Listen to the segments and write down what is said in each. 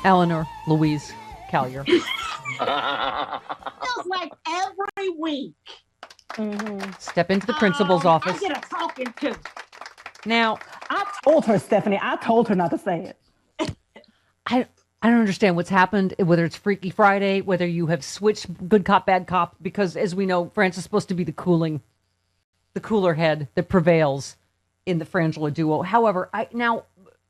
Eleanor Louise Collier. Feels like every week. Mm-hmm. Step into the principal's office. I get a talking to. Now, I told her, Stephanie. I told her not to say it. I don't understand what's happened, whether it's Freaky Friday, whether you have switched good cop, bad cop, because as we know, France is supposed to be the cooler head that prevails in the Frangela duo. However, now,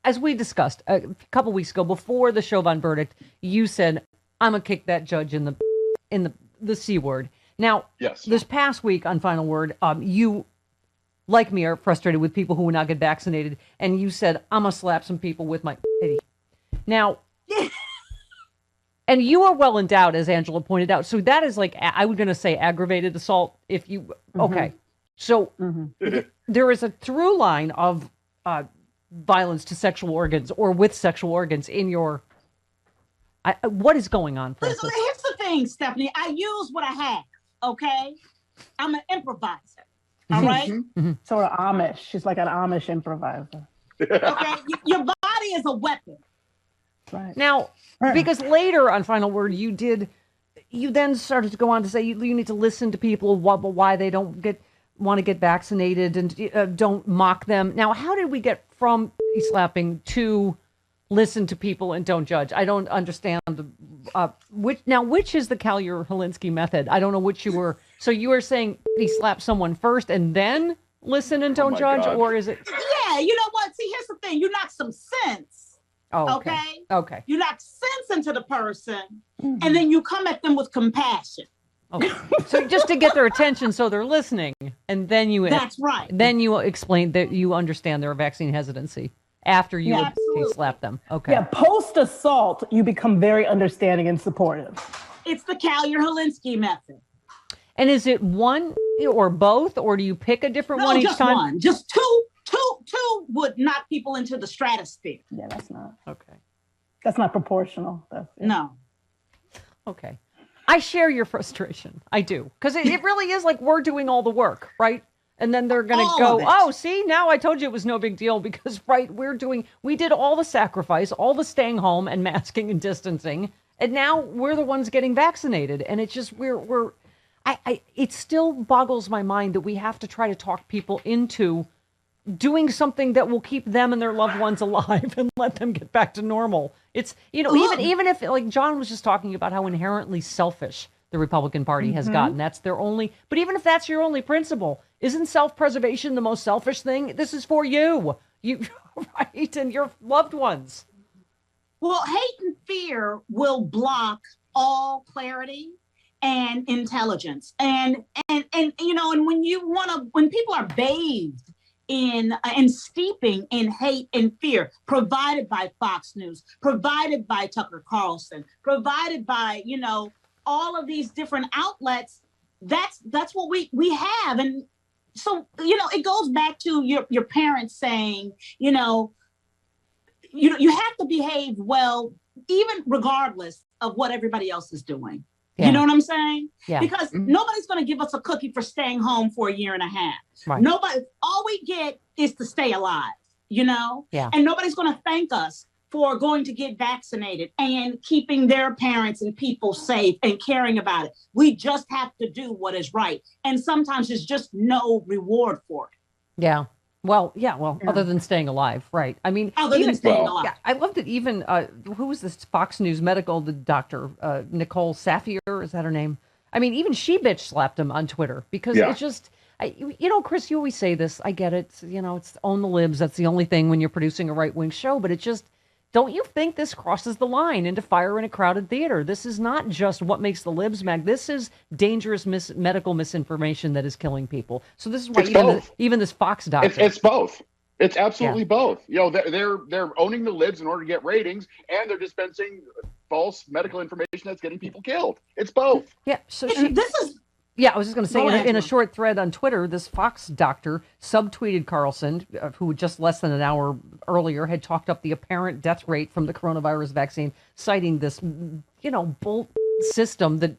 as we discussed a couple weeks ago, before the Chauvin verdict, you said, I'm going to kick that judge in the C word. Now, yes. This past week on Final Word, you, like me, are frustrated with people who will not get vaccinated, and you said, I'm going to slap some people with my pity. Now, and you are well endowed, as Angela pointed out. So that is like, I was going to say aggravated assault. If you, okay. So there is a through line of violence to sexual organs or with sexual organs in your, what is going on, Francis? Here's the thing, Stephanie. I use what I have, okay? I'm an improviser, all right? Sort of Amish. She's like an Amish improviser. Okay? Your body is a weapon. Right. Now, because later on Final Word, you then started to go on to say you need to listen to people why they don't want to get vaccinated and don't mock them. Now, how did we get from slapping to listen to people and don't judge? I don't understand which is the Collier-Holinsky method? I don't know which you were. So you were saying he slapped someone first and then listen and don't judge, God. Or is it? Yeah, you know what? See, here's the thing. You knock some sense. Oh, okay. Okay. You knock sense into the person, and then you come at them with compassion. Okay. So just to get their attention, so they're listening, and then you. That's right. Then you explain that you understand their vaccine hesitancy after you slap them. Okay. Yeah. Post assault, you become very understanding and supportive. It's the Collier-Holinsky method. And is it one or both, or do you pick a different one each just time? One. Just two would knock people into the stratosphere. Yeah, that's not. Okay. That's not proportional. No. Okay. I share your frustration. I do. Because it really is like we're doing all the work, right? And then they're going to go, oh, see, now I told you it was no big deal because, right, we did all the sacrifice, all the staying home and masking and distancing. And now we're the ones getting vaccinated. And it's just, it still boggles my mind that we have to try to talk people into doing something that will keep them and their loved ones alive and let them get back to normal. It's, even if, like John was just talking about how inherently selfish the Republican Party has gotten. That's their only, but even if that's your only principle, isn't self-preservation the most selfish thing? This is for you, right? And your loved ones. Well, hate and fear will block all clarity and intelligence. And when people are bathed in and steeping in hate and fear, provided by Fox News, provided by Tucker Carlson, provided by, all of these different outlets, that's what we have. And so, it goes back to your parents saying, you have to behave well, even regardless of what everybody else is doing. Yeah. You know what I'm saying? Yeah. Because nobody's going to give us a cookie for staying home for a year and a half. Right. All we get is to stay alive, Yeah. And nobody's going to thank us for going to get vaccinated and keeping their parents and people safe and caring about it. We just have to do what is right. And sometimes there's just no reward for it. Yeah. Well, other than staying alive, right? I mean, other than staying alive. Yeah, I loved it. Even who was this Fox News medical doctor, Nicole Safier, is that her name? I mean, even she bitch slapped him on Twitter because it's just, Chris, you always say this. I get it. It's own the libs. That's the only thing when you're producing a right wing show. But it just, don't you think this crosses the line into fire in a crowded theater? This is not just what makes the libs mag. This is dangerous medical misinformation that is killing people. So this is why even this Fox doctor. It's both. It's absolutely both. They're owning the libs in order to get ratings, and they're dispensing false medical information that's getting people killed. It's both. Yeah. So Yeah, I was just going to say, Go in a Angela. short thread on Twitter, this Fox doctor subtweeted Carlson, who just less than an hour earlier had talked up the apparent death rate from the coronavirus vaccine, citing this, bull system that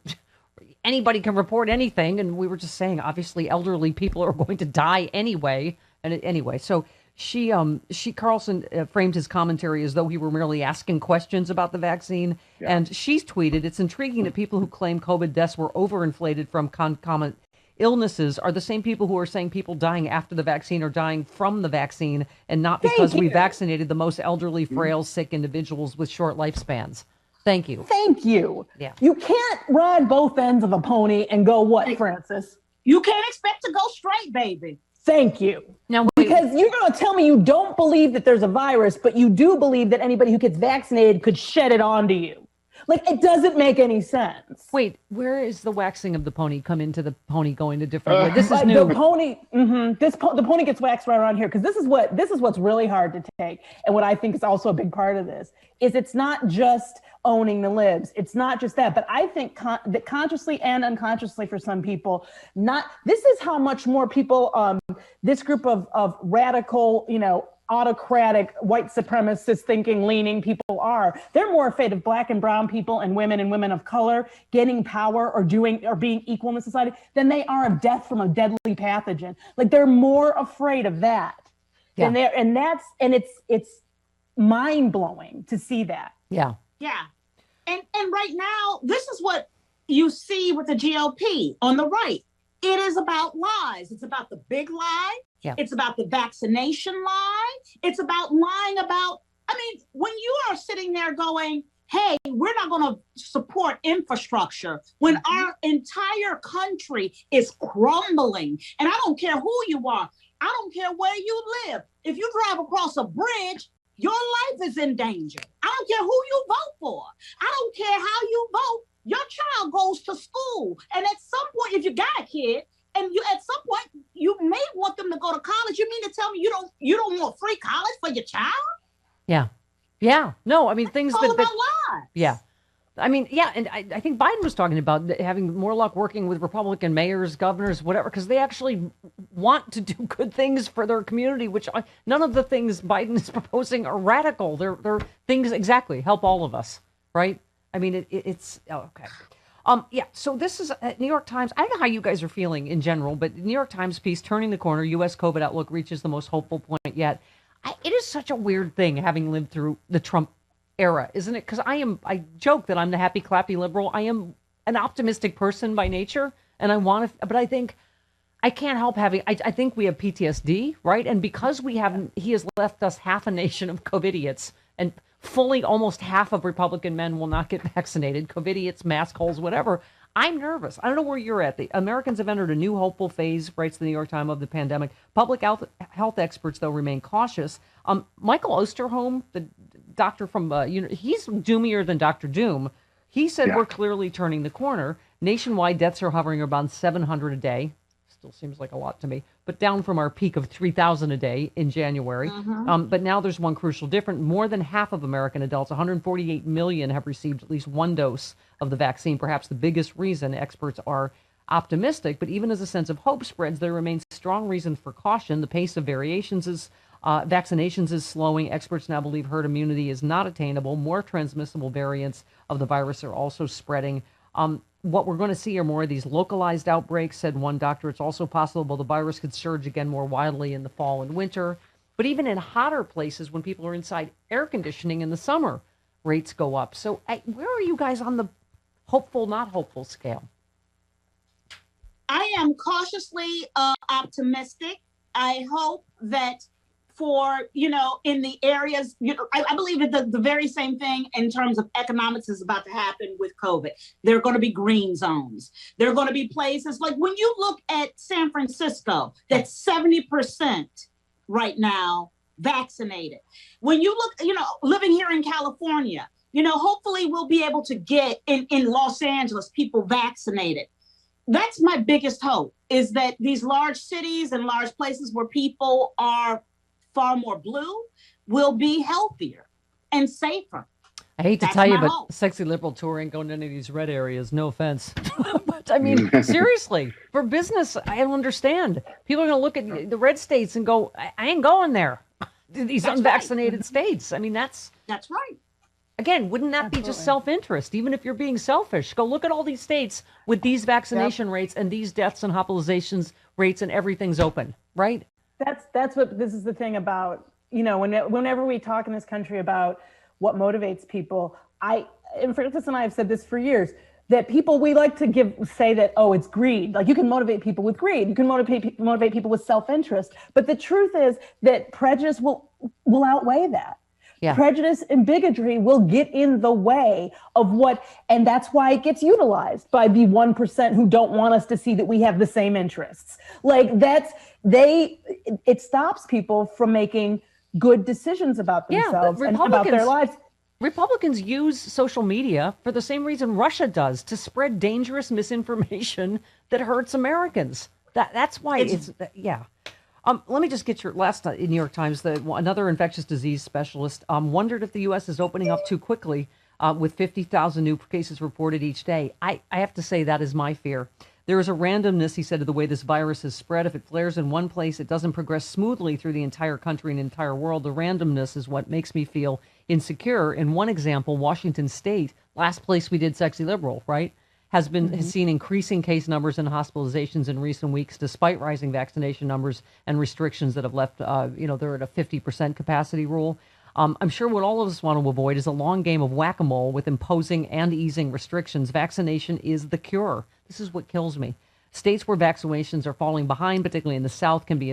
anybody can report anything. And we were just saying, obviously, elderly people are going to die anyway. And anyway, so Carlson framed his commentary as though he were merely asking questions about the vaccine. Yeah. And she's tweeted, it's intriguing that people who claim COVID deaths were overinflated from concomitant illnesses are the same people who are saying people dying after the vaccine are dying from the vaccine and not because we vaccinated the most elderly, frail, sick individuals with short lifespans. Thank you. Thank you. Yeah. You can't ride both ends of a pony and go, what, Francis? You can't expect to go straight, baby. Thank you. Now, because you're going to tell me you don't believe that there's a virus, but you do believe that anybody who gets vaccinated could shed it onto you. Like, it doesn't make any sense. wait, where is the waxing of the pony come into the pony going a different way? This is new. The pony, the pony gets waxed right around here because this is what's really hard to take, and what I think is also a big part of this is it's not just owning the libs. It's not just that, but I think that consciously and unconsciously for some people, this is how much more people, this group of radical, autocratic, white supremacist thinking, leaning people are. They're more afraid of black and brown people and women of color getting power or being equal in the society than they are of death from a deadly pathogen. Like, they're more afraid of that. Yeah. It's mind blowing to see that. Yeah. Yeah. And right now, this is what you see with the GOP on the right. It is about lies. It's about the big lie. Yeah. It's about the vaccination lie. It's about lying about, when you are sitting there going, hey, we're not going to support infrastructure when our entire country is crumbling. And I don't care who you are. I don't care where you live. If you drive across a bridge, your life is in danger. I don't care who you vote for. I don't care how you vote. Your child goes to school. And at some point, if you got a kid, and at some point you may want them to go to college, you mean to tell me you don't want free college for your child? Yeah. Yeah. No, things It's all about lies. Yeah. And I think Biden was talking about having more luck working with Republican mayors, governors, whatever, because they actually want to do good things for their community, which none of the things Biden is proposing are radical. They're things exactly help all of us, right? It's okay. Yeah, so this is New York Times. I don't know how you guys are feeling in general, but New York Times piece, Turning the Corner, U.S. COVID Outlook Reaches the Most Hopeful Point Yet. It is such a weird thing having lived through the Trump era, isn't it? Because I joke that I'm the happy, clappy liberal. I am an optimistic person by nature, and I want to, but I think I can't help having, I think we have PTSD, right? And because he has left us half a nation of COVIDiots, and fully almost half of Republican men will not get vaccinated, COVIDiots, mask holes, whatever. I'm nervous. I don't know where you're at. The Americans have entered a new hopeful phase, writes the New York Times, of the pandemic. Public health experts, though, remain cautious. Michael Osterholm, the doctor from, he's doomier than Dr. Doom. He said we're clearly turning the corner. Nationwide deaths are hovering around 700 a day. Still seems like a lot to me, but down from our peak of 3,000 a day in January. But now there's one crucial difference. More than half of American adults, 148 million, have received at least one dose of the vaccine. Perhaps the biggest reason experts are optimistic, but even as a sense of hope spreads, there remains strong reason for caution. The pace of vaccinations is slowing. Experts now believe herd immunity is not attainable. More transmissible variants of the virus are also spreading. What we're going to see are more of these localized outbreaks, said one doctor. It's also possible the virus could surge again more widely in the fall and winter. But even in hotter places, when people are inside air conditioning in the summer, rates go up. So where are you guys on the hopeful, not hopeful scale? I am cautiously optimistic. I hope that for, in the areas, I believe that the very same thing in terms of economics is about to happen with COVID. There are going to be green zones. There are going to be places like when you look at San Francisco, that's 70% right now vaccinated. When you look, living here in California, hopefully we'll be able to get in Los Angeles, people vaccinated. That's my biggest hope, is that these large cities and large places where people are far more blue will be healthier and safer. I hate to tell you, but sexy liberal tour ain't going to any of these red areas. No offense. I mean, seriously, for business, I don't understand. People are going to look at the red states and go, I ain't going there. These That's unvaccinated states. I mean, that's right. again, wouldn't that be just self-interest? Even if you're being selfish, go look at all these states with these vaccination rates and these deaths and hospitalizations rates and everything's open, right? That's what this is the thing about, whenever we talk in this country about what motivates people, and Francis and I have said this for years, that we like to say that, oh, it's greed. Like you can motivate people with greed. You can motivate people with self-interest. But the truth is that prejudice will outweigh that. Yeah. Prejudice and bigotry will get in the way of and that's why it gets utilized by the 1% who don't want us to see that we have the same interests. Like it stops people from making good decisions about themselves and about their lives. Republicans use social media for the same reason Russia does, to spread dangerous misinformation that hurts Americans. That's why let me just get your last in New York Times. Another infectious disease specialist wondered if the U.S. is opening up too quickly with 50,000 new cases reported each day. I have to say that is my fear. There is a randomness, he said, to the way this virus is spread. If it flares in one place, it doesn't progress smoothly through the entire country and entire world. The randomness is what makes me feel insecure. In one example, Washington State, last place we did sexy liberal, right, has seen increasing case numbers and hospitalizations in recent weeks, despite rising vaccination numbers and restrictions that have left, they're at a 50% capacity rule. I'm sure what all of us want to avoid is a long game of whack-a-mole with imposing and easing restrictions. Vaccination is the cure. This is what kills me. States where vaccinations are falling behind, particularly in the South, can be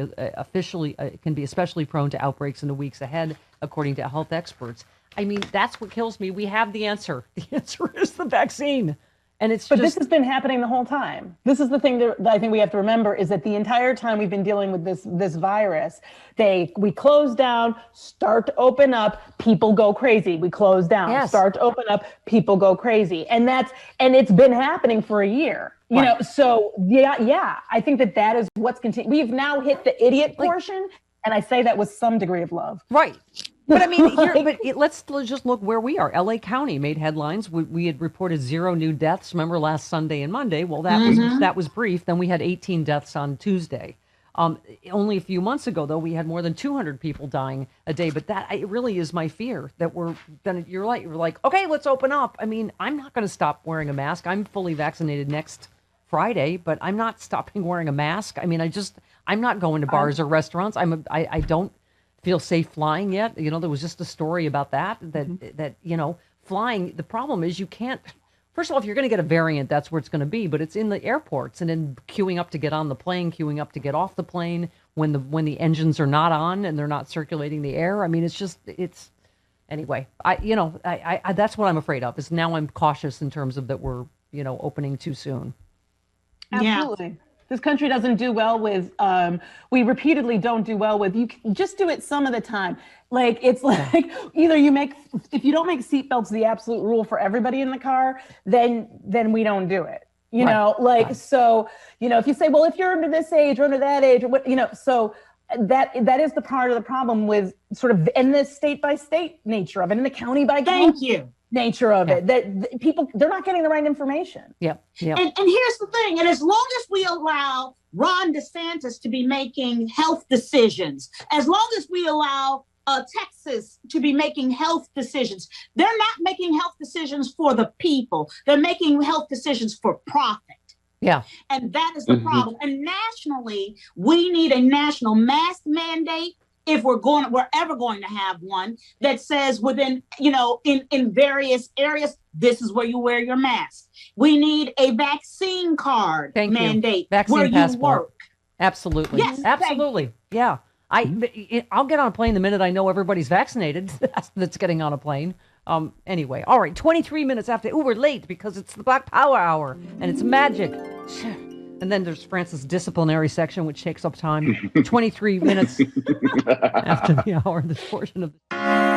especially prone to outbreaks in the weeks ahead, according to health experts. I mean, that's what kills me. We have the answer. The answer is the vaccine. But this has been happening the whole time. This is the thing that I think we have to remember, is that the entire time we've been dealing with this virus, we close down, start to open up, people go crazy. We close down, start to open up, people go crazy. And it's been happening for a year. So I think that is what's continuing. We've now hit the idiot portion, and I say that with some degree of love. Right. But I mean, let's just look where we are. LA County made headlines. We had reported 0 new deaths. Remember last Sunday and Monday? Well, that was brief. Then we had 18 deaths on Tuesday. Only a few months ago, though, we had more than 200 people dying a day. But it really is my fear that you're like, okay, let's open up. I mean, I'm not going to stop wearing a mask. I'm fully vaccinated next Friday, but I'm not stopping wearing a mask. I mean, I'm not going to bars or restaurants. I don't feel safe flying yet. There was just a story about that flying. The problem is you can't. First of all, if you're going to get a variant, that's where it's going to be. But it's in the airports and then queuing up to get on the plane, queuing up to get off the plane when the engines are not on and they're not circulating the air. I mean, it's anyway. I that's what I'm afraid of. Is now I'm cautious in terms of that we're opening too soon. Absolutely. Yeah. This country doesn't do well with, we repeatedly don't do well with, you can just do it some of the time. Like, it's like either if you don't make seatbelts the absolute rule for everybody in the car, then we don't do it. So, if you say, well, if you're under this age or under that age or what, so that is the part of the problem with sort of in the state by state nature of it, in the county by county nature of it, that people, they're not getting the right information. Yep. And here's the thing. And as long as we allow Ron DeSantis to be making health decisions, as long as we allow Texas to be making health decisions, they're not making health decisions for the people. They're making health decisions for profit. Yeah. And that is the problem. And nationally, we need a national mask mandate. If we're ever going to have one that says within, in various areas, this is where you wear your mask. We need a vaccine card mandate. Vaccine passport. Work. Absolutely. Yes, absolutely. Yeah. I'll get on a plane the minute I know everybody's vaccinated. That's getting on a plane. Anyway, all right. 23 minutes after. We're late because it's the Black Power Hour and it's magic. And then there's Francis' disciplinary section, which takes up time. 23 minutes after the hour, this portion of the